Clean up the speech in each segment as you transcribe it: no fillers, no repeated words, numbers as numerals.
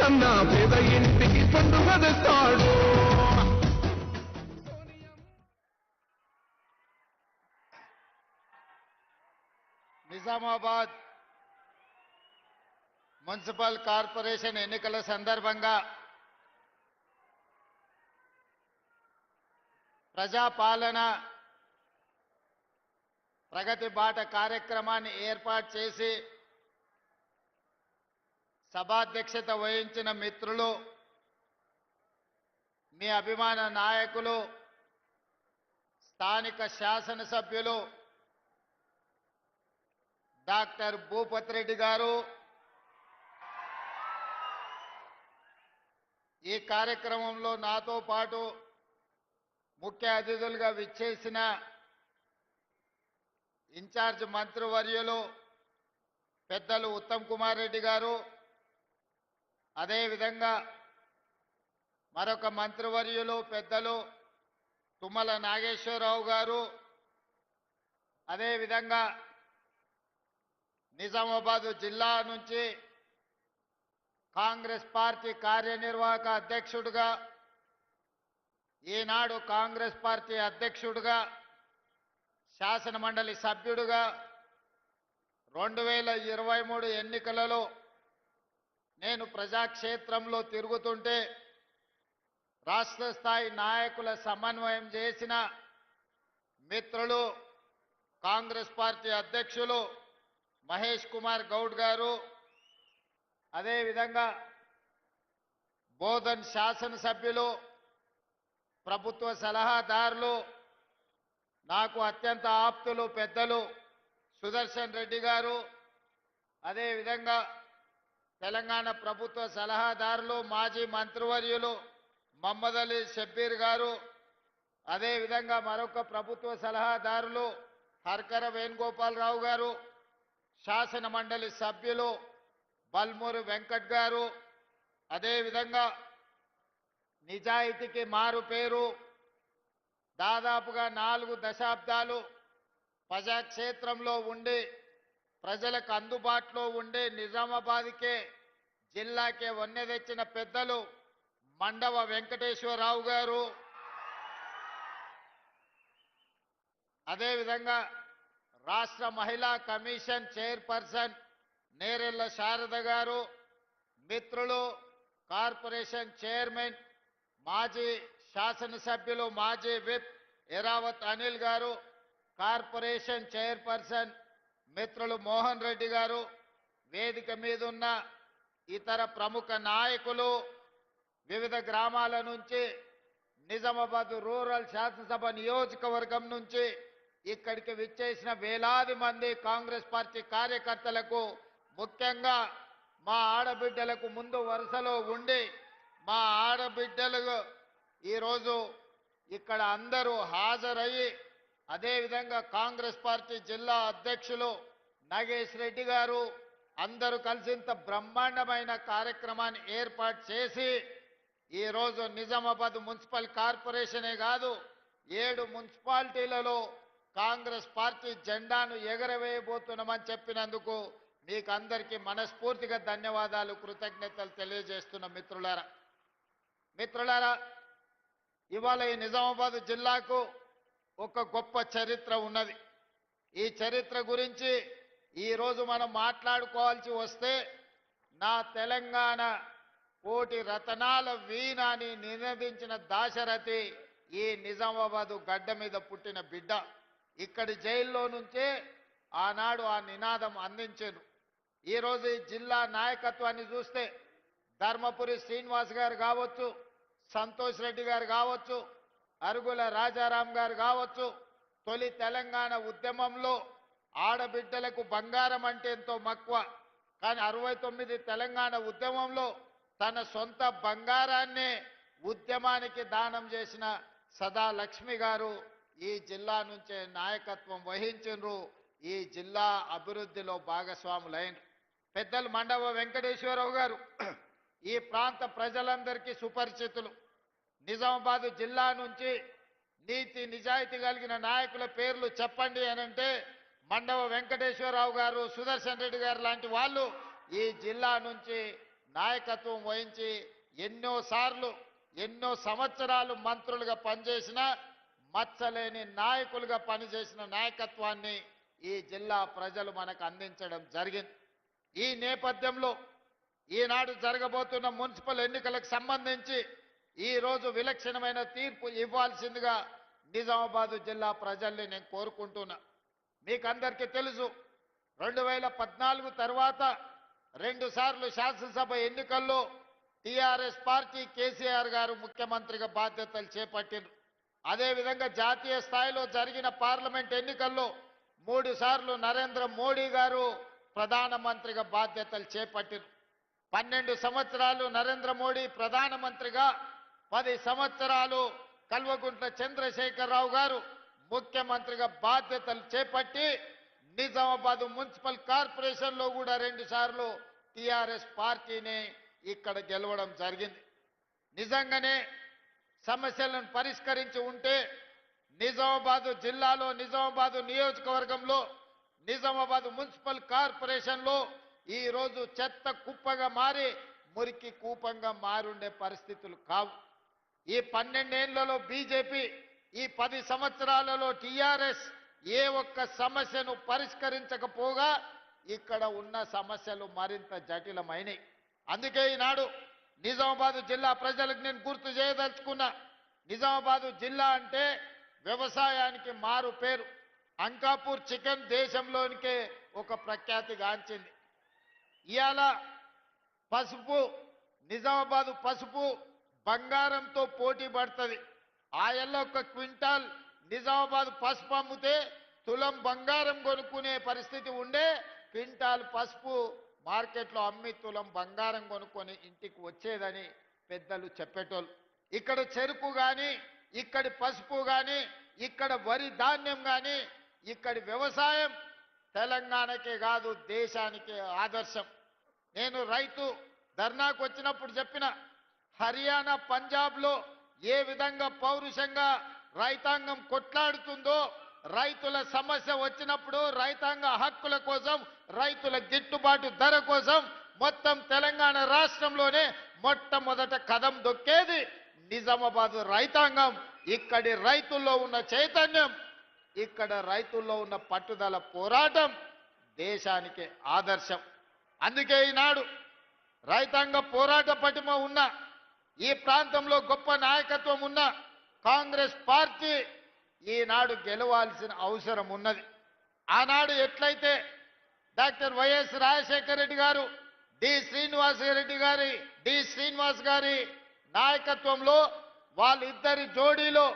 జగనన్న పేద ఇంటికి పండుగ తెస్తాడు. నిజామాబాద్ మున్సిపల్ కార్పొరేషన్ ఎన్నికల సందర్భంగా ప్రజాపాలన ప్రగతి బాట కార్యక్రమాన్ని ఏర్పాటు చేసి సభాధ్యక్షత వహించిన మిత్రులు, మీ అభిమాన నాయకులు, స్థానిక శాసనసభ్యులు డాక్టర్ భూపతి రెడ్డి గారు, ఈ కార్యక్రమంలో నాతో పాటు ముఖ్య అతిథులుగా విచ్చేసిన ఇన్ఛార్జ్ మంత్రివర్యులు పెద్దలు ఉత్తమ్ కుమార్ రెడ్డి గారు, అదేవిధంగా మరొక మంత్రివర్యులు పెద్దలు తుమ్మల నాగేశ్వరరావు గారు, అదేవిధంగా నిజామాబాద్ జిల్లా నుంచి కాంగ్రెస్ పార్టీ కార్యనిర్వాహక అధ్యక్షుడిగా, ఈనాడు కాంగ్రెస్ పార్టీ అధ్యక్షుడిగా, శాసనమండలి సభ్యుడిగా 2023 ఎన్నికలలో నేను ప్రజాక్షేత్రంలో తిరుగుతుంటే రాష్ట్ర స్థాయి నాయకుల సమన్వయం చేసిన మిత్రులు కాంగ్రెస్ పార్టీ అధ్యక్షులు మహేష్ కుమార్ గౌడ్ గారు, అదేవిధంగా బోధన్ శాసనసభ్యులు, ప్రభుత్వ సలహాదారులు, నాకు అత్యంత ఆప్తులు పెద్దలు సుదర్శన్ రెడ్డి గారు, అదేవిధంగా తెలంగాణ ప్రభుత్వ సలహాదారులు మాజీ మంత్రివర్యులు మహమ్మద్ అలీ షబ్బీర్ గారు, అదేవిధంగా మరొక ప్రభుత్వ సలహాదారులు హర్కర వేణుగోపాలరావు గారు, శాసన మండలి సభ్యులు బల్మూరి వెంకట్ గారు, అదేవిధంగా నిజాయితీకి మారు పేరు, దాదాపుగా 4 దశాబ్దాలు ప్రజాక్షేత్రంలో ఉండి ప్రజలకు అందుబాటులో ఉండే నిజామాబాద్కే జిల్లాకే వన్నె తెచ్చిన పెద్దలు మండవ వెంకటేశ్వరరావు గారు, అదేవిధంగా రాష్ట్ర మహిళా కమిషన్ చైర్పర్సన్ నేరెళ్ల శారద గారు, మిత్రులు కార్పొరేషన్ చైర్మన్ మాజీ శాసనసభ్యులు మాజీ విప్ ఎరావత్ అనిల్ గారు, కార్పొరేషన్ చైర్పర్సన్ మిత్రులు మోహన్ రెడ్డి గారు, వేదిక మీద ఉన్న ఇతర ప్రముఖ నాయకులు, వివిధ గ్రామాల నుంచి నిజామాబాద్ రూరల్ శాసనసభ నియోజకవర్గం నుంచి ఇక్కడికి విచ్చేసిన వేలాది మంది కాంగ్రెస్ పార్టీ కార్యకర్తలకు, ముఖ్యంగా మా ఆడబిడ్డలకు ముందు వరుసలో ఉండి మా ఆడబిడ్డలు ఈరోజు ఇక్కడ అందరూ హాజరయ్యి, అదేవిధంగా కాంగ్రెస్ పార్టీ జిల్లా అధ్యక్షులు నాగేష్ రెడ్డి గారు అందరూ కలిసి ఇంత బ్రహ్మాండమైన కార్యక్రమాన్ని ఏర్పాటు చేసి ఈరోజు నిజామాబాద్ మున్సిపల్ కార్పొరేషనే కాదు 7 మున్సిపాలిటీలలో కాంగ్రెస్ పార్టీ జెండాను ఎగరవేయబోతున్నామని చెప్పినందుకు మీకు అందరికీ మనస్ఫూర్తిగా ధన్యవాదాలు, కృతజ్ఞతలు తెలియజేస్తున్న మిత్రులారా, ఇవాళ ఈ నిజామాబాద్ జిల్లాకు ఒక గొప్ప చరిత్ర ఉన్నది. ఈ చరిత్ర గురించి ఈరోజు మనం మాట్లాడుకోవాల్సి వస్తే నా తెలంగాణ కోటి రతనాల వీణ అని నినదించిన దాశరథి ఈ నిజామాబాదు గడ్డ మీద పుట్టిన బిడ్డ. ఇక్కడి జైల్లో నుంచే ఆనాడు ఆ నినాదం అందించారు. ఈరోజు ఈ జిల్లా నాయకత్వాన్ని చూస్తే ధర్మపురి శ్రీనివాస్ గారు కావచ్చు, సంతోష్ రెడ్డి గారు కావచ్చు, అరుగుల రాజారాం గారు కావచ్చు, తొలి తెలంగాణ ఉద్యమంలో ఆడబిడ్డలకు బంగారం అంటే ఎంతో మక్కువ, కానీ 69 తెలంగాణ ఉద్యమంలో తన సొంత బంగారాన్నే ఉద్యమానికి దానం చేసిన సదా లక్ష్మి గారు ఈ జిల్లా నుంచే నాయకత్వం వహించారు. ఈ జిల్లా అభివృద్ధిలో భాగస్వాములైన పెద్దలు మండవ వెంకటేశ్వరరావు గారు ఈ ప్రాంత ప్రజలందరికీ సుపరిచితులు. నిజామాబాద్ జిల్లా నుంచి నీతి నిజాయితీ కలిగిన నాయకుల పేర్లు చెప్పండి అనంటే మండవ వెంకటేశ్వరరావు గారు, సుదర్శన్ రెడ్డి గారు లాంటి వాళ్ళు ఈ జిల్లా నుంచి నాయకత్వం వహించి ఎన్నోసార్లు ఎన్నో సంవత్సరాలు మంత్రులుగా పనిచేసిన మచ్చలేని నాయకులుగా పనిచేసిన నాయకత్వాన్ని ఈ జిల్లా ప్రజలు మనకు అందించడం జరిగింది. ఈ నేపథ్యంలో ఈనాడు జరగబోతున్న మున్సిపల్ ఎన్నికలకు సంబంధించి ఈ రోజు విలక్షణమైన తీర్పు ఇవ్వాల్సిందిగా నిజామాబాద్ జిల్లా ప్రజల్ని నేను కోరుకుంటున్నా. మీకందరికీ తెలుసు 2014 తర్వాత 2 సార్లు శాసనసభ ఎన్నికల్లో టీఆర్ఎస్ పార్టీ కేసీఆర్ గారు ముఖ్యమంత్రిగా బాధ్యతలు చేపట్టిండ్రు. అదేవిధంగా జాతీయ స్థాయిలో జరిగిన పార్లమెంట్ ఎన్నికల్లో 3 సార్లు నరేంద్ర మోడీ గారు ప్రధానమంత్రిగా బాధ్యతలు చేపట్టిండ్రు. 12 సంవత్సరాలు నరేంద్ర మోడీ ప్రధానమంత్రిగా 10 సంవత్సరాలు కల్వకుంట్ల చంద్రశేఖరరావు గారు ముఖ్యమంత్రిగా బాధ్యతలు చేపట్టి నిజామాబాద్ మున్సిపల్ కార్పొరేషన్లో కూడా 2 సార్లు టీఆర్ఎస్ పార్టీని ఇక్కడ గెలవడం జరిగింది. నిజంగానే సమస్యలను పరిష్కరించి ఉంటే నిజామాబాద్ జిల్లాలో నిజామాబాద్ నియోజకవర్గంలో నిజామాబాద్ మున్సిపల్ కార్పొరేషన్లో ఈ రోజు చెత్త కుప్పగా మారి మురికి కూపంగా మారుండే పరిస్థితులు కావు. ఈ 12 ఏళ్లలో బీజేపీ, ఈ 10 సంవత్సరాలలో టీఆర్ఎస్ ఏ ఒక్క సమస్యను పరిష్కరించకపోగా ఇక్కడ ఉన్న సమస్యలు మరింత జటిలమైనవి. అందుకే ఈనాడు నిజామాబాద్ జిల్లా ప్రజలకు నేను గుర్తు చేయదలుచుకున్నా. నిజామాబాద్ జిల్లా అంటే వ్యవసాయానికి మారు పేరు. అంకాపూర్ చికెన్ దేశంలోనికే ఒక ప్రఖ్యాతి గాంచింది. ఇవాళ పసుపు, నిజామాబాద్ పసుపు బంగారంతో పోటీ పడుతుంది. ఆయల్లో ఒక క్వింటాల్ నిజామాబాద్ పసుపు అమ్మితే తులం బంగారం కొనుక్కునే పరిస్థితి ఉండే, క్వింటాల్ పసుపు మార్కెట్లో అమ్మి తులం బంగారం కొనుక్కొని ఇంటికి వచ్చేదని పెద్దలు చెప్పేటోళ్ళు. ఇక్కడ చెరుకు కానీ, ఇక్కడి పసుపు కానీ, ఇక్కడ వరి ధాన్యం కానీ, ఇక్కడి వ్యవసాయం తెలంగాణకే కాదు దేశానికే ఆదర్శం. నేను రైతు ధర్నాకు వచ్చినప్పుడు చెప్పిన, హర్యానా పంజాబ్లో ఏ విధంగా పౌరుషంగా రైతాంగం కొట్లాడుతుందో, రైతుల సమస్య వచ్చినప్పుడు రైతాంగ హక్కుల కోసం, రైతుల గిట్టుబాటు ధర కోసం మొత్తం తెలంగాణ రాష్ట్రంలోనే మొట్టమొదట కదం దొక్కేది నిజామాబాద్ రైతాంగం. ఇక్కడి రైతుల్లో ఉన్న చైతన్యం, ఇక్కడ రైతుల్లో ఉన్న పట్టుదల పోరాటం దేశానికి ఆదర్శం. అందుకే ఈనాడు రైతాంగ పోరాట పటిమ ఉన్న, ఈ ప్రాంతంలో గొప్ప నాయకత్వం ఉన్న కాంగ్రెస్ పార్టీ ఈనాడు గెలవాల్సిన అవసరం ఉన్నది. ఆనాడు ఎట్లయితే డాక్టర్ వైఎస్ రాజశేఖర రెడ్డి గారు, డి శ్రీనివాస్ గారి నాయకత్వంలో వాళ్ళిద్దరి జోడీలో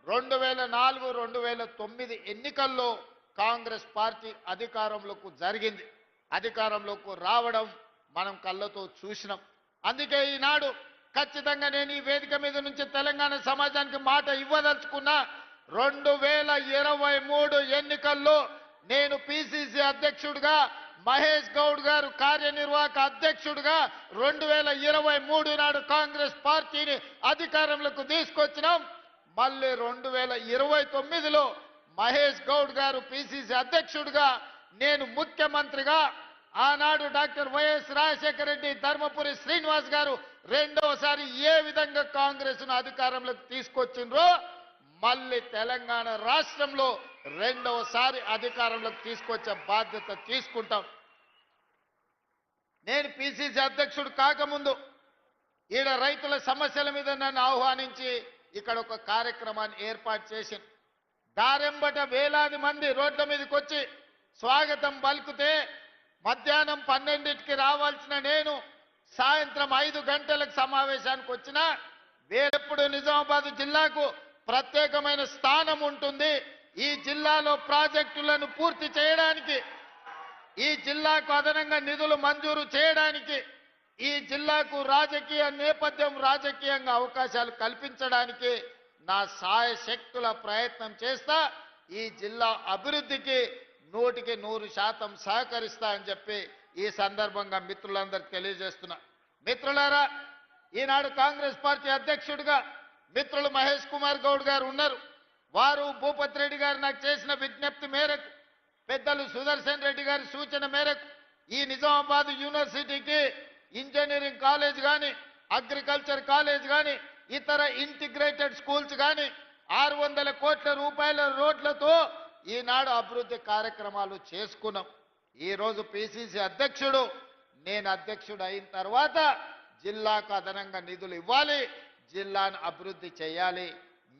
2004, 2009 ఎన్నికల్లో కాంగ్రెస్ పార్టీ అధికారంలోకి రావడం మనం కళ్ళతో చూసినాం. అందుకే ఈనాడు ఖచ్చితంగా నేను ఈ వేదిక మీద నుంచి తెలంగాణ సమాజానికి మాట ఇవ్వదలుచుకున్నా. 2023 ఎన్నికల్లో నేను పిసిసి అధ్యక్షుడిగా, మహేష్ గౌడ్ గారు కార్యనిర్వాహక అధ్యక్షుడిగా 2023 నాడు కాంగ్రెస్ పార్టీని అధికారంలోకి తీసుకొచ్చినాం. మళ్ళీ 2029లో మహేష్ గౌడ్ గారు పిసిసి అధ్యక్షుడిగా, నేను ముఖ్యమంత్రిగా, ఆనాడు డాక్టర్ వైఎస్ రాజశేఖర రెడ్డి, ధర్మపురి శ్రీనివాస్ గారు రెండోసారి ఏ విధంగా కాంగ్రెస్ను అధికారంలోకి తీసుకొచ్చిండ్రో మళ్ళీ తెలంగాణ రాష్ట్రంలో రెండోసారి అధికారంలోకి తీసుకొచ్చే బాధ్యత తీసుకుంటాం. నేను పిసిసి అధ్యక్షుడు కాకముందు ఈడ రైతుల సమస్యల మీద నన్ను ఆహ్వానించి ఇక్కడ ఒక కార్యక్రమాన్ని ఏర్పాటు చేసింది. దారెంబట వేలాది మంది రోడ్ల మీదకి వచ్చి స్వాగతం పలుకుతే మధ్యాహ్నం 12కి రావాల్సిన నేను సాయంత్రం 5 గంటలకు సమావేశానికి వచ్చిన, వేరెప్పుడు నిజామాబాద్ జిల్లాకు ప్రత్యేకమైన స్థానం ఉంటుంది. ఈ జిల్లాలో ప్రాజెక్టులను పూర్తి చేయడానికి, ఈ జిల్లాకు అదనంగా నిధులు మంజూరు చేయడానికి, ఈ జిల్లాకు రాజకీయ నేపథ్యం, రాజకీయంగా అవకాశాలు కల్పించడానికి నా సాయశక్తుల ప్రయత్నం చేస్తా. ఈ జిల్లా అభివృద్ధికి 100% సహకరిస్తా అని చెప్పి ఈ సందర్భంగా మిత్రులందరికీ తెలియజేస్తున్నా. మిత్రులారా, ఈనాడు కాంగ్రెస్ పార్టీ అధ్యక్షుడిగా మిత్రులు మహేష్ కుమార్ గౌడ్ గారు ఉన్నారు. వారు భూపతి రెడ్డి గారు నాకు చేసిన విజ్ఞప్తి మేరకు, పెద్దలు సుదర్శన్ రెడ్డి గారి సూచన మేరకు ఈ నిజామాబాద్ యూనివర్సిటీకి ఇంజనీరింగ్ కాలేజ్ కానీ అగ్రికల్చర్ కాలేజ్ కానీ ఇతర ఇంటిగ్రేటెడ్ స్కూల్స్ కానీ 600 కోట్ల రూపాయల రోడ్లతో ఈనాడు అభివృద్ధి కార్యక్రమాలు చేసుకున్నాం. ఈరోజు పిసిసి అధ్యక్షుడు నేను అధ్యక్షుడు అయిన తర్వాత జిల్లాకు అదనంగా నిధులు ఇవ్వాలి, జిల్లాను అభివృద్ధి చేయాలి,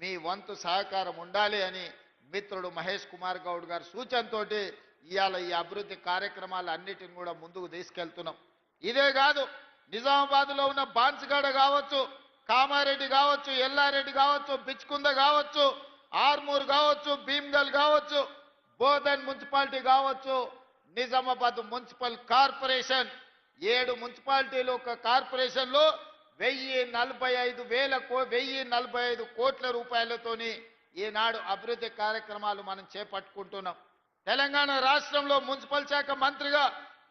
మీ వంతు సహకారం ఉండాలి అని మిత్రుడు మహేష్ కుమార్ గౌడ్ గారి సూచనతోటి ఇవాళ ఈ అభివృద్ధి కార్యక్రమాలు అన్నిటిని కూడా ముందుకు తీసుకెళ్తున్నాం. ఇదే కాదు, నిజామాబాద్లో ఉన్న బాన్స్గడ కావచ్చు, కామారెడ్డి కావచ్చు, ఎల్లారెడ్డి కావచ్చు, బిచ్కుంద కావచ్చు, ఆర్మూర్ కావచ్చు, భీమ్గల్ కావచ్చు, బోధన్ మున్సిపాలిటీ కావచ్చు, నిజామాబాద్ మున్సిపల్ కార్పొరేషన్ 7 మున్సిపాలిటీలు ఒక కార్పొరేషన్లో 1,045 కోట్ల రూపాయలతోని ఈనాడు అభివృద్ధి కార్యక్రమాలు మనం చేపట్టుకుంటున్నాం. తెలంగాణ రాష్ట్రంలో మున్సిపల్ శాఖ మంత్రిగా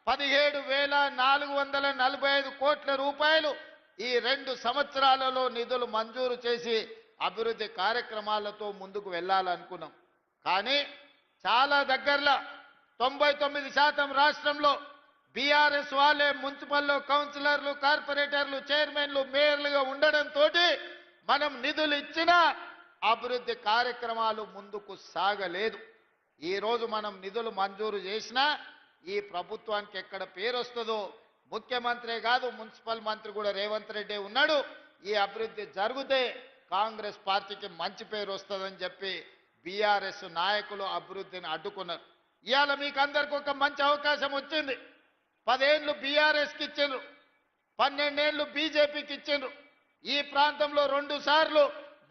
17,445 కోట్ల రూపాయలు ఈ 2 సంవత్సరాలలో నిధులు మంజూరు చేసి అభివృద్ధి కార్యక్రమాలతో ముందుకు వెళ్ళాలనుకున్నాం. కానీ చాలా దగ్గరలో 99% రాష్ట్రంలో బీఆర్ఎస్ వాళ్ళే మున్సిపల్లో కౌన్సిలర్లు, కార్పొరేటర్లు, చైర్మన్లు, మేయర్లుగా ఉండడంతో మనం నిధులు ఇచ్చినా అభివృద్ధి కార్యక్రమాలు ముందుకు సాగలేదు. ఈరోజు మనం నిధులు మంజూరు చేసినా ఈ ప్రభుత్వానికి ఎక్కడ పేరు వస్తుందో, ముఖ్యమంత్రే కాదు మున్సిపల్ మంత్రి కూడా రేవంత్ రెడ్డి ఉన్నాడు, ఈ అభివృద్ధి జరిగితే కాంగ్రెస్ పార్టీకి మంచి పేరు వస్తుందని చెప్పి బీఆర్ఎస్ నాయకులు అభివృద్ధిని అడ్డుకున్నారు. ఇవాళ మీకు అందరికి ఒక మంచి అవకాశం వచ్చింది. 10 ఏళ్ళు బీఆర్ఎస్కి ఇచ్చిండ్రు, 12 ఏళ్ళు బీజేపీకి ఇచ్చిండ్రు. ఈ ప్రాంతంలో 2 సార్లు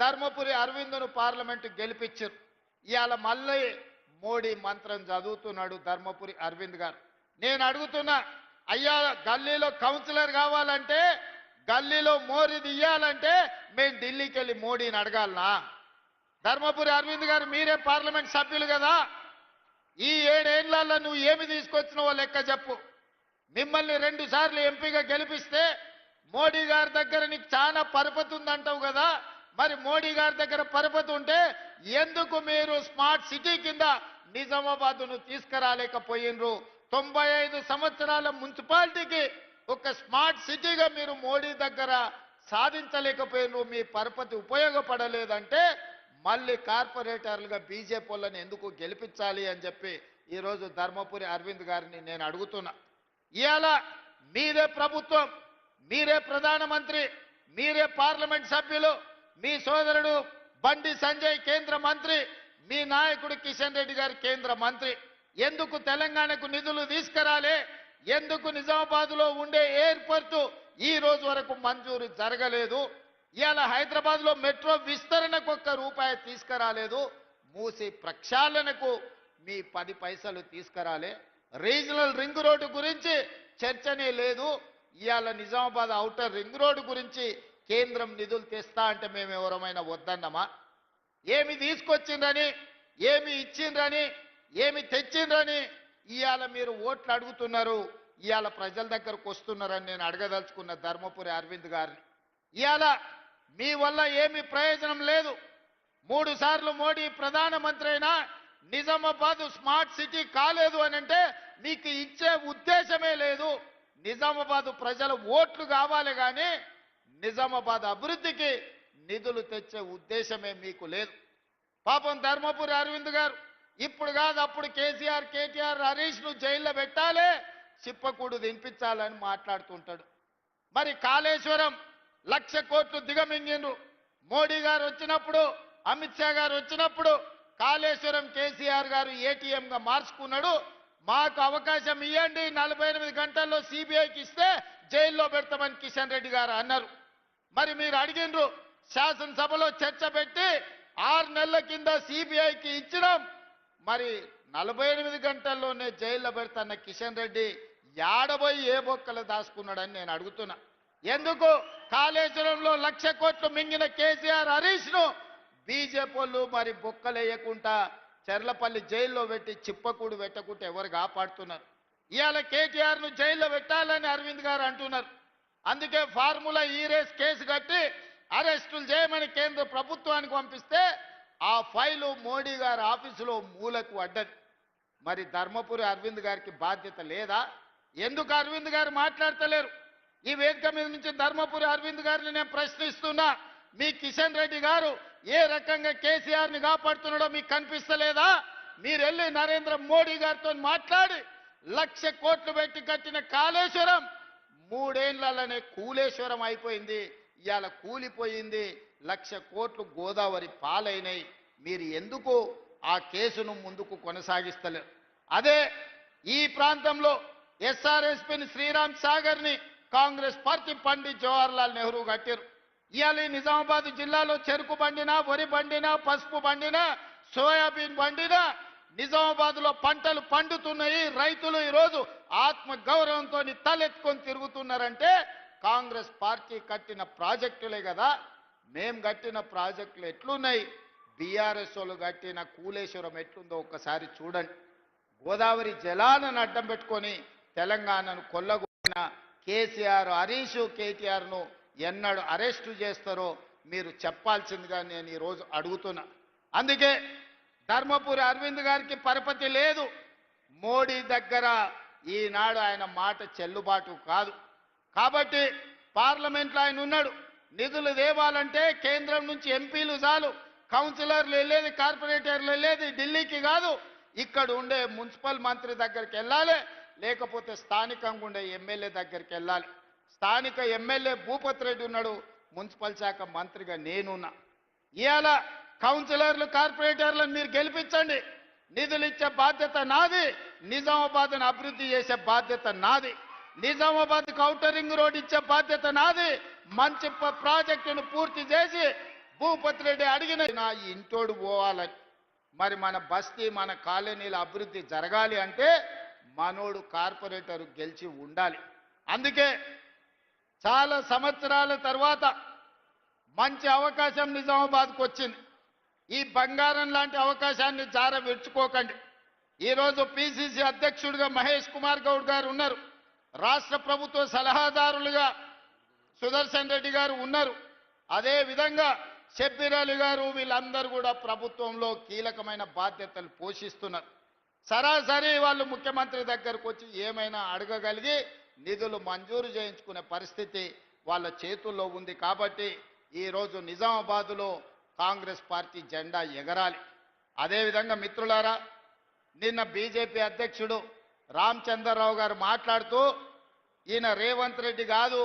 ధర్మపురి అరవింద్ను పార్లమెంటు గెలిపించారు. ఇవాళ మళ్ళీ మోడీ మంత్రం చదువుతున్నాడు ధర్మపురి అరవింద్ గారు. నేను అడుగుతున్నా, అయ్యా గల్లీలో కౌన్సిలర్ కావాలంటే, గల్లీలో మోరీ ఇయ్యాలంటే మేము ఢిల్లీకి వెళ్ళి మోడీని అడగాలనా? ధర్మపురి అరవింద్ గారు మీరే పార్లమెంట్ సభ్యులు కదా, ఈ 7 ఏళ్లలో నువ్వు ఏమి తీసుకొచ్చినావో లెక్క చెప్పు. మిమ్మల్ని 2 సార్లు ఎంపీగా గెలిపిస్తే మోడీ గారి దగ్గర నీకు చాలా పరపతి ఉందంటావు కదా, మరి మోడీ గారి దగ్గర పరపతి ఉంటే ఎందుకు మీరు స్మార్ట్ సిటీ కింద నిజామాబాద్ను తీసుకురాలేకపోయినరు? 95 సంవత్సరాల మున్సిపాలిటీకి ఒక స్మార్ట్ సిటీగా మీరు మోడీ దగ్గర సాధించలేకపోయినరు, మీ పరపతి ఉపయోగపడలేదంటే మళ్ళీ కార్పొరేటర్లుగా బీజేపీ వాళ్ళని ఎందుకు గెలిపించాలి అని చెప్పి ఈరోజు ధర్మపురి అరవింద్ గారిని నేను అడుగుతున్నా. ఇవాళ మీరే ప్రభుత్వం, మీరే ప్రధానమంత్రి, మీరే పార్లమెంట్ సభ్యులు, మీ సోదరుడు బండి సంజయ్ కేంద్ర మంత్రి, మీ నాయకుడు కిషన్ రెడ్డి గారు కేంద్ర మంత్రి. ఎందుకు తెలంగాణకు నిధులు తీసుకురాలే? ఎందుకు నిజామాబాద్లో ఉండే ఎయిర్పోర్టు ఈ రోజు వరకు మంజూరు జరగలేదు? ఇవాళ హైదరాబాద్లో మెట్రో విస్తరణకు ₹1 తీసుకురాలేదు. మూసి ప్రక్షాళనకు మీ 10 పైసలు తీసుకురాలే. రీజనల్ రింగ్ రోడ్డు గురించి చర్చనే లేదు. ఇవాళ నిజామాబాద్ ఔటర్ రింగ్ రోడ్డు గురించి కేంద్రం నిధులు తెస్తా అంటే మేము ఎవరమైనా వద్దన్నమా? ఏమి తీసుకొచ్చిండ్రని, ఏమి ఇచ్చిండ్రని, ఏమి తెచ్చిండ్రని ఇవాళ మీరు ఓట్లు అడుగుతున్నారు, ఇవాళ ప్రజల దగ్గరకు వస్తున్నారని నేను అడగదలుచుకున్న ధర్మపురి అరవింద్ గారిని. ఇవాళ మీ వల్ల ఏమి ప్రయోజనం లేదు. 3 సార్లు మోడీ ప్రధానమంత్రి అయినా నిజామాబాద్ స్మార్ట్ సిటీ కాలేదు అని అంటే మీకు ఇచ్చే ఉద్దేశమే లేదు. నిజామాబాద్ ప్రజల ఓట్లు కావాలి కానీ నిజామాబాద్ అభివృద్ధికి నిధులు తెచ్చే ఉద్దేశమే మీకు లేదు. పాపం ధర్మపురి అరవింద్ గారు ఇప్పుడు కాదు అప్పుడు కేసీఆర్, కేటీఆర్, హరీష్ను జైల్లో పెట్టాలి, చిప్పకూడు దింపించాలని మాట్లాడుతుంటాడు. మరి కాళేశ్వరం 1,00,000 కోట్లు దిగమింగిండ్రు. మోడీ గారు వచ్చినప్పుడు, అమిత్ షా గారు వచ్చినప్పుడు కాళేశ్వరం కేసీఆర్ గారు ఏటీఎంగా మార్చుకున్నాడు. మాకు అవకాశం ఇవ్వండి, 48 గంటల్లో సిబిఐకి ఇస్తే జైల్లో పెడతామని కిషన్ రెడ్డి గారు అన్నారు. మరి మీరు అడిగినరు, శాసనసభలో చర్చ పెట్టి 6 నెలల కింద సిబిఐకి ఇచ్చినాం. మరి 48 గంటల్లోనే జైల్లో పెడతాన్న కిషన్ రెడ్డి యాడబోయి ఏ బొక్కలు దాచుకున్నాడని నేను అడుగుతున్నా. ఎందుకు కాళేశ్వరంలో 1,00,000 కోట్లు మింగిన కేసీఆర్, హరీష్ను బీజేపీ వాళ్ళు మరి బొక్కలేయకుండా చెర్లపల్లి జైల్లో పెట్టి చిప్పకూడు పెట్టకుంటే ఎవరు కాపాడుతున్నారు? ఇవాళ కేటీఆర్ను జైల్లో పెట్టాలని అరవింద్ గారు అంటున్నారు. అందుకే ఫార్ములా ఈరేస్ కేసు కట్టి అరెస్టులు చేయమని కేంద్ర ప్రభుత్వానికి పంపిస్తే ఆ ఫైలు మోడీ గారి ఆఫీసులో మూలకు పడ్డది. మరి ధర్మపురి అరవింద్ గారికి బాధ్యత లేదా? ఎందుకు అరవింద్ గారు మాట్లాడతలేరు? ఈ వేదిక మీద నుంచి ధర్మపురి అరవింద్ గారిని నేను ప్రశ్నిస్తున్నా. మీ కిషన్ రెడ్డి గారు ఏ రకంగా కేసీఆర్ ని కాపాడుతున్నాడో మీకు కనిపిస్తలేదా? మీరు వెళ్ళి నరేంద్ర మోడీ గారితో మాట్లాడి 1,00,000 కోట్లు పెట్టి కట్టిన కాళేశ్వరం 3 ఏళ్లలోనే కూలేశ్వరం అయిపోయింది. ఇవాళ కూలిపోయింది. 1,00,000 కోట్లు గోదావరి పాలైనాయి. మీరు ఎందుకు ఆ కేసును ముందుకు కొనసాగిస్తలేరు? అదే ఈ ప్రాంతంలో ఎస్ఆర్ఎస్పీని శ్రీరామ్ సాగర్ని కాంగ్రెస్ పార్టీ పండిత్ జవహర్లాల్ నెహ్రూ కట్టారు. ఇవాళ నిజామాబాద్ జిల్లాలో చెరుకు బండినా, వరి బండినా, పసుపు బండినా, సోయాబీన్ బండినా నిజామాబాద్ లో పంటలు పండుతున్నాయి. రైతులు ఈరోజు ఆత్మ గౌరవంతో తలెత్తుకొని తిరుగుతున్నారంటే కాంగ్రెస్ పార్టీ కట్టిన ప్రాజెక్టులే కదా. మేం కట్టిన ప్రాజెక్టులు ఎట్లున్నాయి, బీఆర్ఎస్ వాళ్ళు కట్టిన కూలేశ్వరం ఎట్లుందో ఒక్కసారి చూడండి. గోదావరి జలాలను అడ్డం పెట్టుకొని తెలంగాణను కొల్లగొట్టిన కేసీఆర్, హరీష్, కేటీఆర్ను ఎన్నడు అరెస్టు చేస్తారో మీరు చెప్పాల్సిందిగా నేను ఈరోజు అడుగుతున్నా. అందుకే ధర్మపురి అరవింద్ గారికి పరపతి లేదు. మోడీ దగ్గర ఈనాడు ఆయన మాట చెల్లుబాటు కాదు. కాబట్టి పార్లమెంట్లో ఆయన ఉన్నాడు. నిధులు తేవాలంటే కేంద్రం నుంచి ఎంపీలు చాలు, కౌన్సిలర్లు వెళ్ళేది, కార్పొరేటర్లు వెళ్ళేది ఢిల్లీకి కాదు, ఇక్కడ ఉండే మున్సిపల్ మంత్రి దగ్గరికి వెళ్ళాలి, లేకపోతే స్థానికంగా ఉండే ఎమ్మెల్యే దగ్గరికి వెళ్ళాలి. స్థానిక ఎమ్మెల్యే భూపత్ రెడ్డి ఉన్నాడు, మున్సిపల్ శాఖ మంత్రిగా నేనున్నా. ఇవాళ కౌన్సిలర్లు, కార్పొరేటర్లను మీరు గెలిపించండి. నిధులు ఇచ్చే బాధ్యత నాది, నిజామాబాద్ను అభివృద్ధి చేసే బాధ్యత నాది, నిజామాబాద్ ఔటర్ రింగ్ రోడ్ ఇచ్చే బాధ్యత నాది. మంచి ప్రాజెక్టును పూర్తి చేసి భూపత్ రెడ్డి అడిగిన నా ఇంటోడు పోవాలని. మరి మన బస్తీ, మన కాలనీల అభివృద్ధి జరగాలి అంటే మనోడు కార్పొరేటర్ గెలిచి ఉండాలి. అందుకే చాలా సంవత్సరాల తర్వాత మంచి అవకాశం నిజామాబాద్కు వచ్చింది. ఈ బంగారం లాంటి అవకాశాన్ని జార విడుచుకోకండి. ఈరోజు పిసిసి అధ్యక్షుడిగా మహేష్ కుమార్ గౌడ్ గారు ఉన్నారు, రాష్ట్ర ప్రభుత్వ సలహాదారులుగా సుదర్శన్ రెడ్డి గారు ఉన్నారు, అదే విధంగా షబ్బీర్ అలీ గారు, వీళ్ళందరూ కూడా ప్రభుత్వంలో కీలకమైన బాధ్యతలు పోషిస్తున్నారు. సరాసరి వాళ్ళు ముఖ్యమంత్రి దగ్గరకు వచ్చి ఏమైనా అడగగలిగి నిధులు మంజూరు చేయించుకునే పరిస్థితి వాళ్ళ చేతుల్లో ఉంది. కాబట్టి ఈరోజు నిజామాబాద్లో కాంగ్రెస్ పార్టీ జెండా ఎగరాలి. అదేవిధంగా మిత్రులారా, నిన్న బీజేపీ అధ్యక్షుడు రామచంద్రరావు గారు మాట్లాడుతూ ఈయన రేవంత్ రెడ్డి కాదు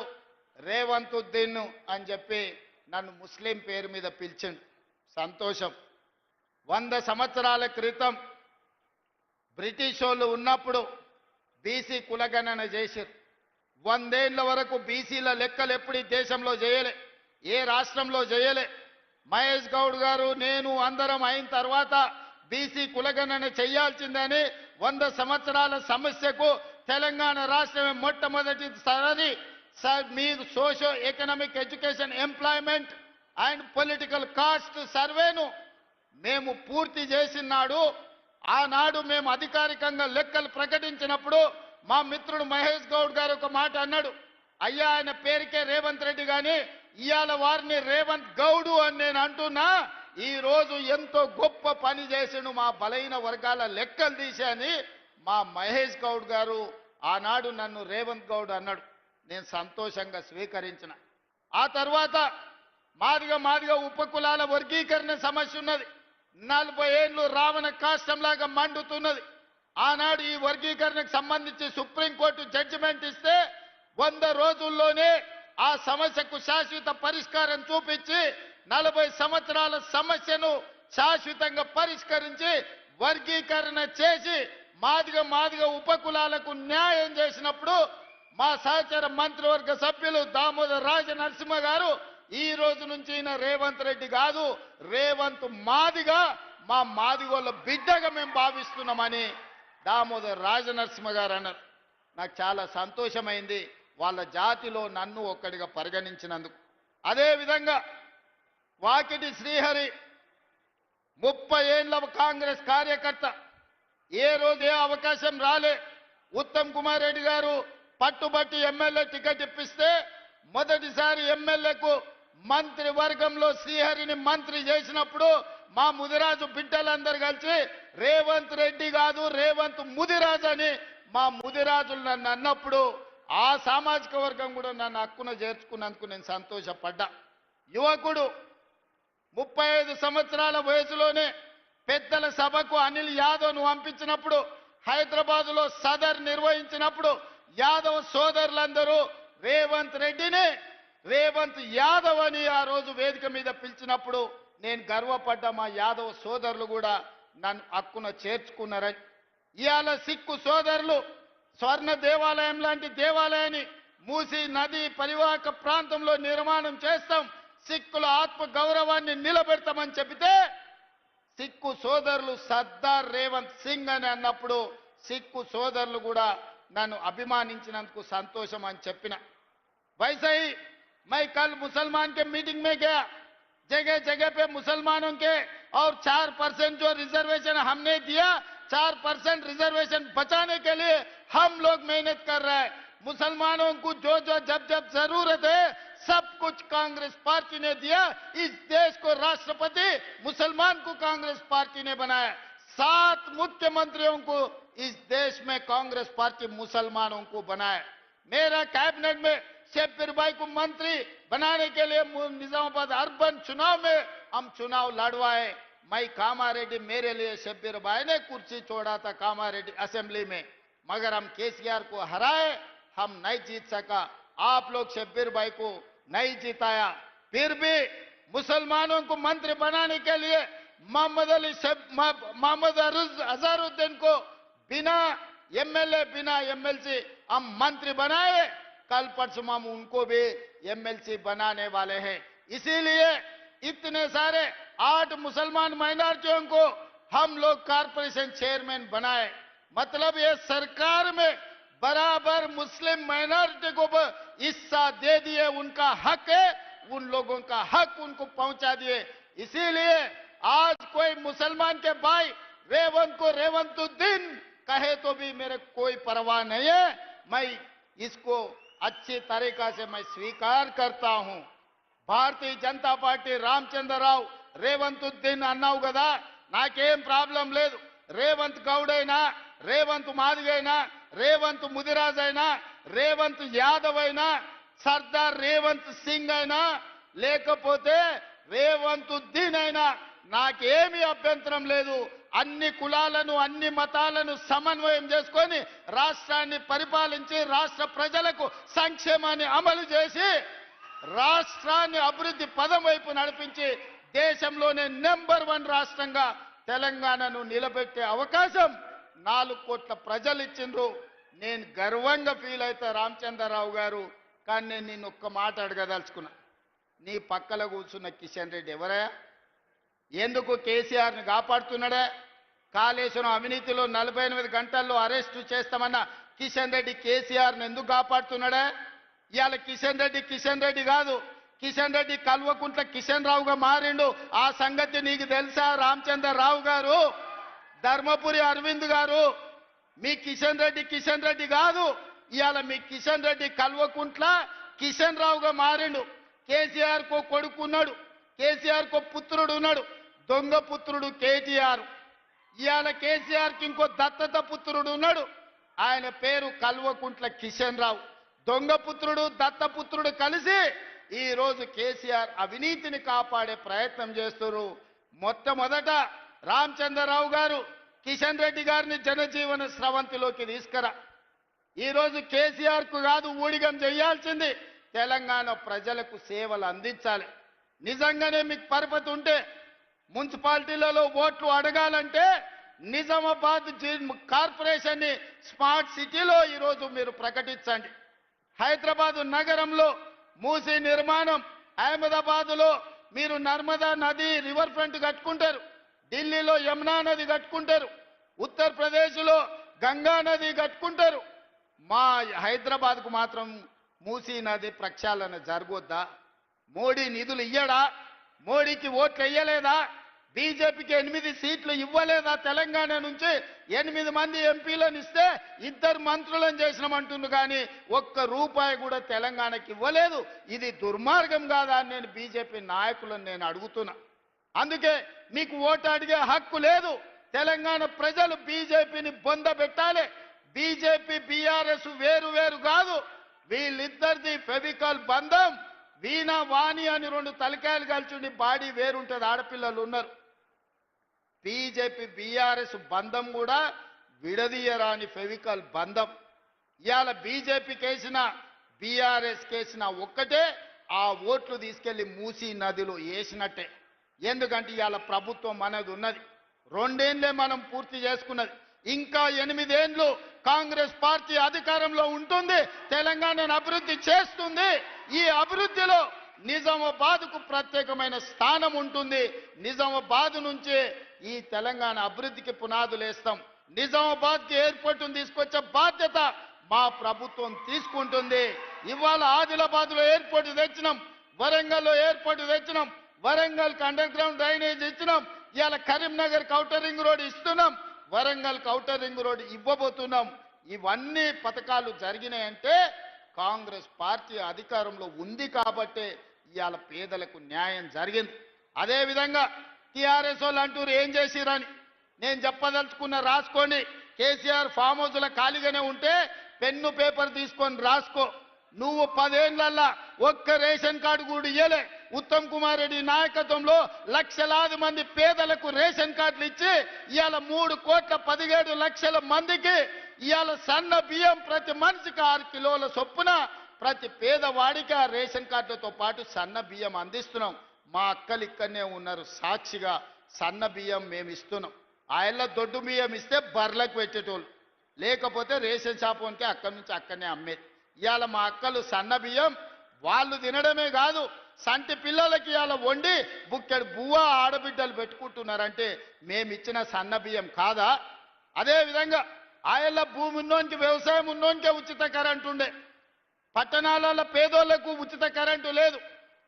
రేవంతుద్దీన్ అని చెప్పి నన్ను ముస్లిం పేరు మీద పిలిచిండు. సంతోషం. 100 సంవత్సరాల క్రితం బ్రిటిష్ వాళ్ళు ఉన్నప్పుడు బీసీ కులగణన చేశారు. 100 ఏళ్ల వరకు బీసీల లెక్కలు ఎప్పుడు ఈ దేశంలో చేయలే, ఏ రాష్ట్రంలో చేయలే. మహేష్ గౌడ్ గారు, నేను అందరం అయిన తర్వాత బీసీ కులగణన చేయాల్సిందని 100 సంవత్సరాల సమస్యకు తెలంగాణ రాష్ట్రమే మొట్టమొదటిసారి మీరు socio economic education, employment and political cost సర్వేను మేము పూర్తి చేసినాడు. ఆనాడు మేము అధికారికంగా లెక్కలు ప్రకటించినప్పుడు మా మిత్రుడు మహేష్ గౌడ్ గారు ఒక మాట అన్నాడు, అయ్యా ఆయన పేరుకే రేవంత్ రెడ్డి కానీ ఇవాళ వారిని రేవంత్ గౌడు అని నేను అంటున్నా. ఈ రోజు ఎంతో గొప్ప పని చేసిండు, మా బలైన వర్గాల లెక్కలు తీశాని మా మహేష్ గౌడ్ గారు ఆనాడు నన్ను రేవంత్ గౌడ్ అన్నాడు. నేను సంతోషంగా స్వీకరించిన. ఆ తర్వాత మాదిగా ఉపకులాల వర్గీకరణ సమస్య ఉన్నది. 40 ఏళ్ళు రావణ కాష్టంలాగా మండుతున్నది. ఆనాడు ఈ వర్గీకరణకు సంబంధించి సుప్రీంకోర్టు జడ్జిమెంట్ ఇస్తే 100 రోజుల్లోనే ఆ సమస్యకు శాశ్వత పరిష్కారం చూపించి 40 సంవత్సరాల సమస్యను శాశ్వతంగా పరిష్కరించి వర్గీకరణ చేసి మాదిగా ఉపకులాలకు న్యాయం చేసినప్పుడు మా సహచర మంత్రివర్గ సభ్యులు దామోదర్ రాజనరసింహ గారు ఈ రోజు నుంచి ఈయన రేవంత్ రెడ్డి కాదు రేవంత్ మాదిగా, మా మాదిగోళ్ళ బిడ్డగా మేము భావిస్తున్నామని దామోదర్ రాజనరసింహ గారు అన్నారు. నాకు చాలా సంతోషమైంది వాళ్ళ జాతిలో నన్ను ఒక్కడిగా పరిగణించినందుకు. అదేవిధంగా వాకిటి శ్రీహరి 30 ఏళ్ల కాంగ్రెస్ కార్యకర్త, ఏ రోజు ఏ అవకాశం రాలే. ఉత్తమ్ కుమార్ రెడ్డి గారు పట్టుబట్టి ఎమ్మెల్యే టికెట్ ఇప్పిస్తే మొదటిసారి ఎమ్మెల్యేకు మంత్రివర్గంలో శ్రీహరిని మంత్రి చేసినప్పుడు మా ముదిరాజు బిడ్డలందరూ కలిసి రేవంత్ రెడ్డి కాదు రేవంత్ ముదిరాజు అని మా ముదిరాజులు నన్ను అన్నప్పుడు ఆ సామాజిక వర్గం కూడా నన్ను హక్కున చేర్చుకున్నందుకు నేను సంతోషపడ్డా. యువకుడు 35 సంవత్సరాల వయసులోనే పెద్దల సభకు అనిల్ యాదవ్ను పంపించినప్పుడు, హైదరాబాదులో సదర్ నిర్వహించినప్పుడు యాదవ్ సోదరులందరూ రేవంత్ రెడ్డిని రేవంత్ యాదవ్ అని ఆ రోజు వేదిక మీద పిలిచినప్పుడు నేను గర్వపడ్డా. మా యాదవ్ సోదరులు కూడా నన్ను హక్కున చేర్చుకున్నారని. ఇవాళ సిక్కు సోదరులు స్వర్ణ దేవాలయం లాంటి దేవాలయాన్ని మూసీ నది పరివాహక ప్రాంతంలో నిర్మాణం చేస్తాం, సిక్కుల ఆత్మ గౌరవాన్ని నిలబెడతామని చెబితే సిక్కు సోదరులు సర్దార్ రేవంత్ సింగ్ అని అన్నప్పుడు సిక్కు సోదరులు కూడా నన్ను అభిమానించినందుకు సంతోషం అని చెప్పిన. वैसे ही मैं कल मुसलमान के मीटिंग में गया, जगह जगह पे मुसलमानों के और 4% जो रिजर्वेशन हमने दिया, 4% रिजर्वेशन बचाने के लिए हम लोग मेहनत कर रहे हैं. मुसलमानों को जो जो जब जब जरूरत है सब कुछ कांग्रेस पार्टी ने दिया. इस देश को राष्ट्रपति मुसलमान को कांग्रेस पार्टी ने बनाया. 7 मुख्यमंत्रियों को इस देश में कांग्रेस पार्टी मुसलमानों को बनाया. मेरा कैबिनेट में शब्बीर भाई को मंत्री बनाने के लिए निजामाबाद अर्बन चुनाव में हम चुनाव लड़वाए. मैं कामारेड्डी, मेरे लिए शब्बीर भाई ने कुर्सी छोड़ा था कामारेड्डी असेंबली में, मगर हम केसीआर को हराए, हम नहीं जीत सका. आप लोग शब्बीर भाई को नहीं जिताया. फिर भी मुसलमानों को मंत्री बनाने के लिए मोहम्मद अजहरुद्दीन को बिना एमएलए बिना एमएलसी हम मंत्री बनाए. कल परसों हम उनको भी एमएलसी बनाने वाले हैं. इसीलिए इतने सारे 8 मुसलमान माइनॉरिटियों को हम लोग कारपोरेशन चेयरमैन बनाए. मतलब ये सरकार में बराबर मुस्लिम माइनॉरिटी को हिस्सा दे दिए. उनका हक है, उन लोगों का हक उनको पहुंचा दिए. इसीलिए आज कोई मुसलमान के भाई रेवंत को रेवंतुद्दीन कहे तो भी मेरे कोई परवाह नहीं है. मैं इसको अच्छी तरीका से मैं स्वीकार करता हूं. भारतीय जनता पार्टी రామచంద్రరావు రేవంతుద్దీన్ అన్నావు కదా, నాకేం ప్రాబ్లం లేదు. రేవంత్ గౌడ్ అయినా, రేవంత్ మాదిగ అయినా, రేవంత్ ముదిరాజ్ అయినా, రేవంత్ యాదవ్ అయినా, సర్దార్ రేవంత్ సింగ్ అయినా, లేకపోతే రేవంతుద్దీన్ అయినా నాకేమీ అభ్యంతరం లేదు. అన్ని కులాలను అన్ని మతాలను సమన్వయం చేసుకొని రాష్ట్రాన్ని పరిపాలించి రాష్ట్ర ప్రజలకు సంక్షేమాన్ని అమలు చేసి రాష్ట్రాన్ని అభివృద్ధి పదం వైపు నడిపించి దేశంలోనే నెంబర్ 1 రాష్ట్రంగా తెలంగాణను నిలబెట్టే అవకాశం 4 కోట్ల ప్రజలు ఇచ్చిండ్రు. నేను గర్వంగా ఫీల్ అవుతా రామచంద్రరావు గారు. కానీ నేను నిన్ను ఒక్క మాట అడగదలుచుకున్నా. నీ పక్కల కూర్చున్న కిషన్ రెడ్డి ఎవరయ్యా? ఎందుకు కేసీఆర్ని కాపాడుతున్నాడే? కాళేశ్వరం అవినీతిలో 48 గంటల్లో అరెస్టు చేస్తామన్న కిషన్ రెడ్డి కేసీఆర్ని ఎందుకు కాపాడుతున్నాడే? ఇవాళ కిషన్ రెడ్డి కాదు, కిషన్ రెడ్డి కల్వకుంట్ల కిషన్ రావుగా మారిండు. ఆ సంగతి నీకు తెలుసా రామచంద్రరావు గారు? ధర్మపురి అరవింద్ గారు, మీ కిషన్ రెడ్డి కాదు. ఇవాళ మీ కిషన్ రెడ్డి కల్వకుంట్ల కిషన్ రావుగా మారిండు. కేసీఆర్ కో కొడుకున్నాడు, కేసీఆర్ కో పుత్రుడు ఉన్నాడు, దొంగ పుత్రుడు కేటీఆర్. ఇవాళ కేసీఆర్కి ఇంకో దత్తత పుత్రుడు ఉన్నాడు, ఆయన పేరు కల్వకుంట్ల కిషన్ రావు. దొంగ పుత్రుడు దత్తపుత్రుడు కలిసి ఈ రోజు కేసీఆర్ అవినీతిని కాపాడే ప్రయత్నం చేస్తున్నారు. మొట్టమొదట రామచంద్రరావు గారు కిషన్ రెడ్డి గారిని జనజీవన స్రవంతిలోకి తీసుకురా. ఈ రోజు కేసీఆర్ కు కాదు ఊడిగం చేయాల్సింది, తెలంగాణ ప్రజలకు సేవలు అందించాలి. నిజంగానే మీకు పరపతి ఉంటే మున్సిపాలిటీలలో ఓట్లు అడగాలంటే నిజామాబాద్ కార్పొరేషన్ ని స్మార్ట్ సిటీలో ఈ రోజు మీరు ప్రకటించండి. హైదరాబాద్ నగరంలో మూసీ నిర్మాణం, అహ్మదాబాద్ లో మీరు నర్మదా నది రివర్ ఫ్రంట్ కట్టుకుంటారు, ఢిల్లీలో యమునా నది కట్టుకుంటారు, ఉత్తరప్రదేశ్ లో గంగా నది కట్టుకుంటారు. మా హైదరాబాద్ కు మాత్రం మూసీ నది ప్రక్షాళన జరగొద్దా? మోడీ నిధులు ఇయ్యడా? మోడీకి ఓట్లు ఇయ్యలేదా? బీజేపీకి 8 సీట్లు ఇవ్వలేదా? తెలంగాణ నుంచి 8 మంది ఎంపీలను ఇస్తే 2 మంత్రులను చేసినామంటుండ్రు, కానీ ₹1 కూడా తెలంగాణకి ఇవ్వలేదు. ఇది దుర్మార్గం కాదా అని నేను బీజేపీ నాయకులను నేను అడుగుతున్నా. అందుకే మీకు ఓటు అడిగే హక్కు లేదు. తెలంగాణ ప్రజలు బీజేపీని బొందబెట్టాలి. బీజేపీ బీఆర్ఎస్ వేరు వేరు కాదు. వీళ్ళిద్దరిది ఫెవికాల్ బంధం వీణ వాణి అని రెండు తలకాయలు కలిసి బాడీ వేరుంటుంది, ఆడపిల్లలు ఉన్నారు. బీజేపీ బీఆర్ఎస్ బంధం కూడా విడదీయరాని ఫెవికాల్ బంధం. ఇవాళ బీజేపీ కేసిన బీఆర్ఎస్ కేసిన ఒక్కటే, ఆ ఓట్లు తీసుకెళ్లి మూసీ నదిలో వేసినట్టే. ఎందుకంటే ఇవాళ ప్రభుత్వం అనేది ఉన్నది, 2 ఏళ్లే మనం పూర్తి చేసుకున్నది. ఇంకా 8 ఏళ్లు కాంగ్రెస్ పార్టీ అధికారంలో ఉంటుంది, తెలంగాణను అభివృద్ధి చేస్తుంది. ఈ అభివృద్ధిలో నిజామాబాద్కు ప్రత్యేకమైన స్థానం ఉంటుంది. నిజామాబాద్ నుంచే ఈ తెలంగాణ అభివృద్ధికి పునాదులు వేస్తాం. నిజామాబాద్కి ఎయిర్పోర్టును తీసుకొచ్చే బాధ్యత మా ప్రభుత్వం తీసుకుంటుంది. ఇవాళ ఆదిలాబాద్లో ఎయిర్పోర్ట్ తెచ్చినాం, వరంగల్లో ఎయిర్పోర్ట్ తెచ్చినాం, వరంగల్కి అండర్ గ్రౌండ్ డ్రైనేజ్ ఇచ్చినాం. ఇవాళ కరీంనగర్ ఔటర్ రింగ్ రోడ్ ఇస్తున్నాం, వరంగల్ ఔటర్ రింగ్ రోడ్ ఇవ్వబోతున్నాం. ఇవన్నీ పథకాలు జరిగినాయంటే కాంగ్రెస్ పార్టీ అధికారంలో ఉంది కాబట్టే ఇవాళ పేదలకు న్యాయం జరిగింది. అదేవిధంగా టీఆర్ఎస్ వాళ్ళు అంటూరు ఏం చేసిరని, నేను చెప్పదలుచుకున్న రాసుకోండి. కేసీఆర్ ఫామ్ హౌస్లో ఖాళీగానే ఉంటే పెన్ను పేపర్ తీసుకొని రాసుకో. నువ్వు 10 ఏళ్లల్లా ఒక్క రేషన్ కార్డు కూడా ఇయ్యలే. ఉత్తమ్ కుమార్ రెడ్డి నాయకత్వంలో లక్షలాది మంది పేదలకు రేషన్ కార్డులు ఇచ్చి ఇవాళ 3,17,00,000 మందికి ఇవాళ సన్న బియ్యం ప్రతి మనిషికి 6 కిలోల చొప్పున ప్రతి పేదవాడికి ఆ రేషన్ కార్డులతో పాటు సన్న బియ్యం అందిస్తున్నాం. మా అక్కలు ఇక్కడనే ఉన్నారు సాక్షిగా, సన్న బియ్యం మేము ఇస్తున్నాం. ఆయల్ల దొడ్డు బియ్యం ఇస్తే బర్లకు పెట్టేటోళ్ళు, లేకపోతే రేషన్ షాప్ ఉంటే అక్కడి నుంచి అక్కడనే అమ్మేది. ఇవాళ మా అక్కలు సన్న బియ్యం వాళ్ళు తినడమే కాదు, సంటి పిల్లలకి ఇవాళ వండి బుక్కెడు బువ్వ ఆడబిడ్డలు పెట్టుకుంటున్నారంటే మేమిచ్చిన సన్న బియ్యం కాదా? అదేవిధంగా ఆయల్ల భూమి ఉన్నోనికి, వ్యవసాయం ఉన్నోనికే ఉచిత కరెంటు ఉండే, పట్టణాలలో పేదోళ్లకు ఉచిత కరెంటు లేదు.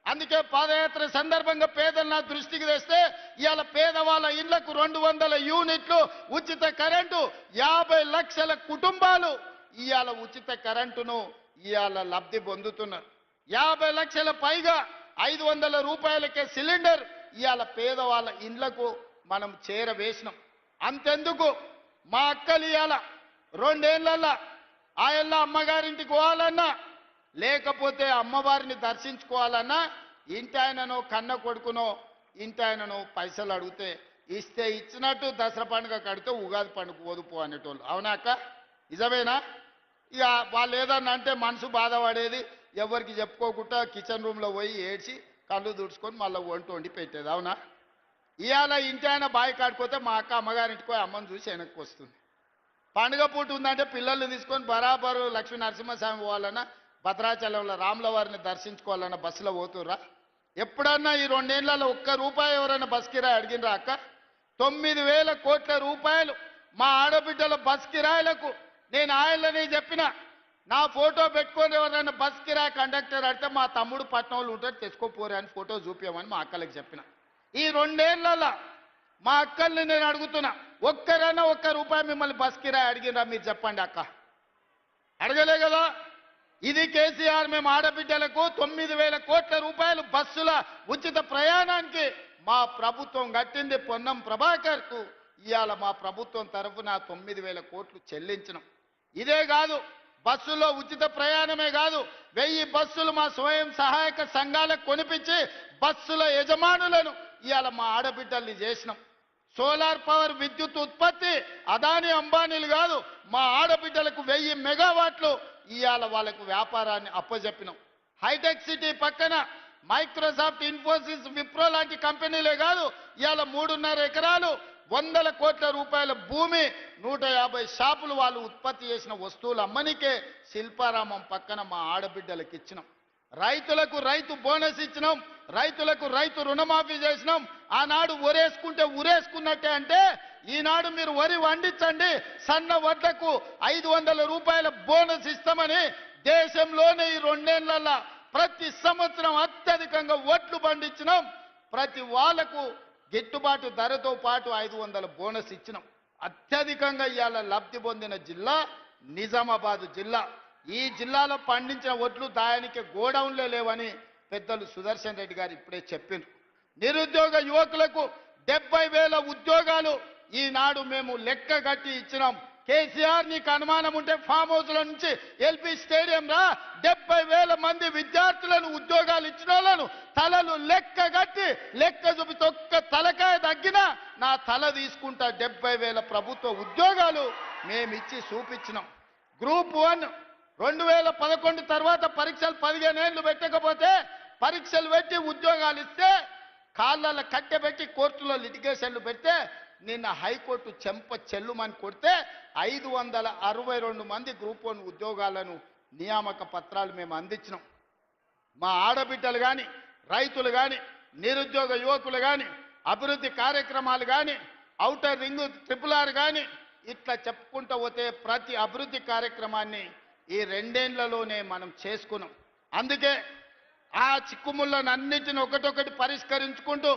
అందుకే పాదయాత్ర సందర్భంగా పేదలు నా దృష్టికి తెస్తే ఇవాళ పేదవాళ్ళ ఇళ్లకు 200 యూనిట్లు ఉచిత కరెంటు, 50 లక్షల కుటుంబాలు ఇవాళ ఉచిత కరెంటును ఇవాళ లబ్ధి పొందుతున్నారు. 50 లక్షల పైగా 500 రూపాయలకే సిలిండర్ ఇవాళ పేదవాళ్ళ ఇళ్లకు మనం చేరవేసినాం. అంతెందుకు మా అక్కలు ఇవాళ 2 ఏళ్లలో ఆయల్ల అమ్మగారింటికి పోవాలన్నా, లేకపోతే అమ్మవారిని దర్శించుకోవాలన్నా ఇంటి ఆయననో కన్న కొడుకునో ఇంటి ఆయననో పైసలు అడిగితే ఇస్తే ఇచ్చినట్టు, దసరా పండుగ కడితే ఉగాది పండుగ పోదుపో అనేటోళ్ళు. అవునా అక్క? నిజమేనా? ఇక వాళ్ళు ఏదన్నా అంటే మనసు బాధపడేది, ఎవరికి చెప్పుకోకుండా కిచెన్ రూమ్లో పోయి ఏడ్చి కళ్ళు దుడుచుకొని మళ్ళీ వండి పెట్టేది. అవునా? ఇవాళ ఇంటి ఆయన బావి కాడిపోతే మా అక్క అమ్మగారింటికి పోయి అమ్మని చూసి వెనక్కి వస్తుంది. పండుగ పూట ఉందంటే పిల్లల్ని తీసుకొని బరాబరు లక్ష్మీ నరసింహస్వామి పోవాలన్నా, భద్రాచలంలో రాముల వారిని దర్శించుకోవాలన్న బస్సులో పోతుర్రా? ఎప్పుడన్నా ఈ 2 ఏళ్లలో ఒక్క రూపాయి ఎవరైనా బస్ కిరాయి అడిగినరా అక్క? 9,000 కోట్ల రూపాయలు మా ఆడబిడ్డల బస్ కిరాయిలకు నేను ఆయననే చెప్పిన, నా ఫోటో పెట్టుకొని ఎవరైనా బస్ కిరాయి కండక్టర్ అడితే మా తమ్ముడు పట్నంలో ఉంటాడు తెచ్చుకోపోరే అని ఫోటో చూపించమని మా అక్కలకు చెప్పిన. ఈ 2 ఏళ్లలో మా అక్కల్ని నేను అడుగుతున్నా, ఒక్కరైనా ఒక్క రూపాయి మిమ్మల్ని బస్ కిరాయి అడిగినరా? మీరు చెప్పండి అక్క. అడగలే కదా? ఇది కేసీఆర్ మేము ఆడబిడ్డలకు 9,000 కోట్ల రూపాయలు బస్సుల ఉచిత ప్రయాణానికి మా ప్రభుత్వం కట్టింది. పొన్నం ప్రభాకర్కు ఇవాళ మా ప్రభుత్వం తరఫున 9,000 కోట్లు చెల్లించినాం. ఇదే కాదు, బస్సులో ఉచిత ప్రయాణమే కాదు, 1000 బస్సులు మా స్వయం సహాయక సంఘాలకు కొనిపించి బస్సుల యజమానులను ఇవాళ మా ఆడబిడ్డల్ని చేసినాం. సోలార్ పవర్ విద్యుత్ ఉత్పత్తి అదాని అంబానీలు కాదు, మా ఆడబిడ్డలకు 1000 మెగావాట్లు ఇవాళ వాళ్ళకు వ్యాపారాన్ని అప్పజెప్పినాం. హైటెక్ సిటీ పక్కన మైక్రోసాఫ్ట్, ఇన్ఫోసిస్, విప్రో లాంటి కంపెనీలే కాదు, ఇవాళ 3.5 ఎకరాలు 100 కోట్ల రూపాయల భూమి, 150 షాపులు వాళ్ళు ఉత్పత్తి చేసిన వస్తువులు అమ్మనికే శిల్పారామం పక్కన మా ఆడబిడ్డలకు ఇచ్చినాం. రైతులకు రైతు బోనస్ ఇచ్చినాం, రైతులకు రైతు రుణమాఫీ చేసినాం. ఆనాడు ఒరేసుకుంటే ఉరేసుకున్నట్టే అంటే ఈనాడు మీరు వరి వండించండి, సన్న వడ్లకు 500 రూపాయల బోనస్ ఇస్తామని దేశంలోనే ఈ 2 ఏళ్లలో ప్రతి సంవత్సరం అత్యధికంగా వడ్లు పండించినాం. ప్రతి వాళ్లకు గిట్టుబాటు ధరతో పాటు 500 బోనస్ ఇచ్చినాం. అత్యధికంగా ఇవాళ లబ్ధి పొందిన జిల్లా నిజామాబాద్ జిల్లా. ఈ జిల్లాలో పండించిన వడ్లు దాయానికి గోడౌన్లే లేవని పెద్దలు సుదర్శన్ రెడ్డి గారు ఇప్పుడే చెప్పారు. నిరుద్యోగ యువకులకు 70,000 ఉద్యోగాలు ఈనాడు మేము లెక్క కట్టి ఇచ్చినాం. కేసీఆర్ నీకు అనుమానం ఉంటే ఫామ్ హౌస్ లో నుంచి ఎల్పీ స్టేడియం రా 70,000 మంది విద్యార్థులను ఉద్యోగాలు ఇచ్చిన వాళ్ళను తలలు లెక్క కట్టి లెక్క చూపితే ఒక్క తలకాయ తగ్గినా నా తల తీసుకుంటా 70,000 ప్రభుత్వ ఉద్యోగాలు మేమిచ్చి చూపించినాం. గ్రూప్ 1 2011 తర్వాత పరీక్షలు 15 ఏళ్ళు పెట్టకపోతే పరీక్షలు పెట్టి ఉద్యోగాలు ఇస్తే కాళ్ళ కట్టెబెట్టి కోర్టులో లిటిగేషన్లు పెడితే నిన్న హైకోర్టు చెంప చెల్లుమని కొడితే 562 మంది గ్రూప్ 1 ఉద్యోగాలను నియామక పత్రాలు మేము అందించినాం. మా ఆడబిడ్డలు కానీ రైతులు కానీ నిరుద్యోగ యువకులు కానీ అభివృద్ధి కార్యక్రమాలు కానీ ఔటర్ రింగ్ RRR కానీ ఇట్లా చెప్పుకుంటూ పోతే ప్రతి అభివృద్ధి కార్యక్రమాన్ని ఈ 2 ఏళ్లలోనే మనం చేసుకున్నాం. అందుకే ఆ చిక్కుముళ్ళను అన్నిటిని ఒకటొకటి పరిష్కరించుకుంటూ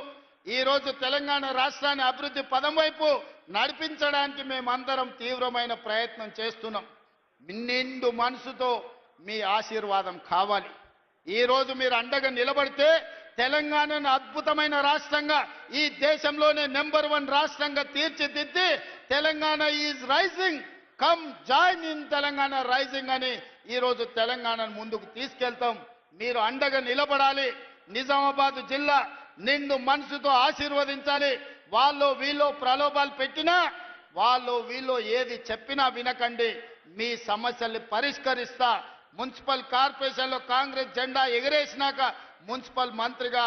ఈరోజు తెలంగాణ రాష్ట్రాన్ని అభివృద్ధి పదం వైపు నడిపించడానికి మేమందరం తీవ్రమైన ప్రయత్నం చేస్తున్నాం. నిండు మనసుతో మీ ఆశీర్వాదం కావాలి. ఈరోజు మీరు అండగా నిలబడితే తెలంగాణను అద్భుతమైన రాష్ట్రంగా ఈ దేశంలోనే నెంబర్ 1 రాష్ట్రంగా తీర్చిదిద్ది Telangana is rising come join in Telangana rising అని ఈరోజు తెలంగాణను ముందుకు తీసుకెళ్తాం. మీరు అండగా నిలబడాలి. నిజామాబాద్ జిల్లా నిండు మనసుతో ఆశీర్వదించాలి. వాళ్ళు వీళ్ళు ప్రలోభాలు పెట్టినా వాళ్ళు వీళ్ళు ఏది చెప్పినా వినకండి. మీ సమస్యల్ని పరిష్కరిస్తా. మున్సిపల్ కార్పొరేషన్లో కాంగ్రెస్ జెండా ఎగరేసినాక మున్సిపల్ మంత్రిగా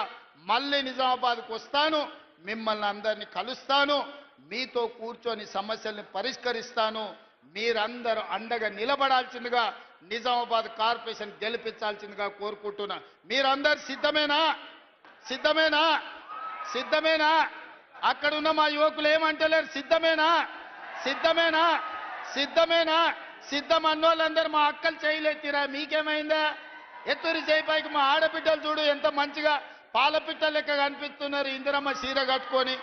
మళ్ళీ నిజామాబాద్కు వస్తాను. మిమ్మల్ని అందరినీ కలుస్తాను. మీతో కూర్చొని సమస్యల్ని పరిష్కరిస్తాను. మీరందరూ అండగా నిలబడాల్సిందిగా నిజామాబాద్ కార్పొరేషన్ గెలిపించాల్సిందిగా కోరుకుంటున్నా. మీరందరూ సిద్ధమేనా? సిద్ధమేనా? సిద్ధమేనా? అక్కడున్న మా యువకులు ఏమంటలేరు? సిద్ధమేనా? సిద్ధమేనా? సిద్ధమేనా? సిద్ధం అన్నోళ్ళందరూ మా అక్కలు చేయలేతిరా. మీకేమైందా? ఎత్తురి చేయిపైకి మా ఆడబిడ్డలు చూడు ఎంత మంచిగా పాలపిట్ట లెక్క కనిపిస్తున్నారు. ఇందిరమ్మ చీర కట్టుకొని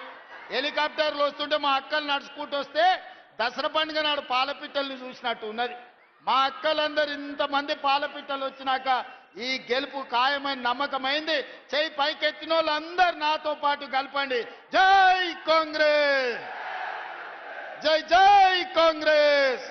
హెలికాప్టర్లు వస్తుంటే మా అక్కలు నడుచుకుంటూ వస్తే దసరా పండుగ నాడు పాలపిట్టల్ని చూసినట్టు ఉన్నది. మా అక్కలందరూ ఇంతమంది పాలపిట్టలు వచ్చినాక ఈ గెలుపు ఖాయమైన నమ్మకమైంది. చేయి పైకెత్తిన వాళ్ళందరూ నాతో పాటు కలపండి. జై కాంగ్రెస్, జై జై కాంగ్రెస్.